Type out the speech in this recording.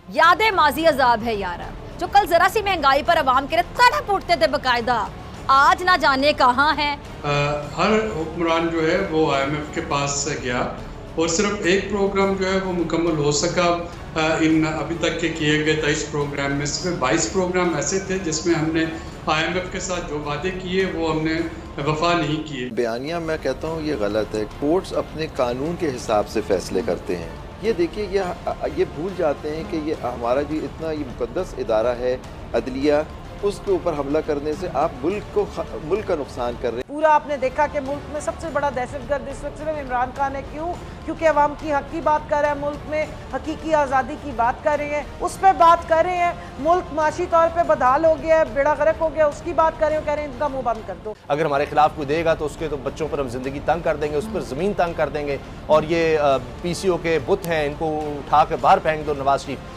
यादें माजी अजाब है यार, जो कल जरा सी महंगाई पर आवाम के लिए तड़प उठते थे बकायदा, आज ना जाने कहाँ हैं। हर हुक्मरान जो है वो IMF के पास गया और सिर्फ एक प्रोग्राम जो है वो मुकम्मल हो सका। इन अभी तक के किए गए 23 प्रोग्राम में सिर्फ 22 प्रोग्राम ऐसे थे जिसमें हमने IMF के साथ जो वादे किए वो हमने वफा नहीं किए। बयानिया मैं कहता हूँ ये गलत है। कोर्ट्स अपने कानून के हिसाब से फैसले करते हैं। ये देखिए ये भूल जाते हैं कि ये हमारा जो इतना ये मुकद्दस इदारा है अदलिया, उसके ऊपर हमला करने से आप मुल्क का नुकसान कर रहे हैं। पूरा आपने देखा कि मुल्क में सबसे बड़ा दहशतगर्द इस वक्त सिर्फ इमरान खान है। क्यों? क्योंकि अवाम की हक की बात कर रहे हैं, मुल्क में हकीकी आज़ादी की बात कर रहे हैं, उस पर बात कर रहे हैं। मुल्क माशी तौर पर बदहाल हो गया है, बेड़ा गर्क हो गया, उसकी बात कर रहे हो, कह रहे हैं इनका मुँह बंद कर दो। अगर हमारे खिलाफ कोई देगा तो उसके तो बच्चों पर हम जिंदगी तंग कर देंगे, उस पर ज़मीन तंग कर देंगे। और ये PCO के बुत हैं, इनको उठा के बाहर फेंक दो नवाज शरीफ।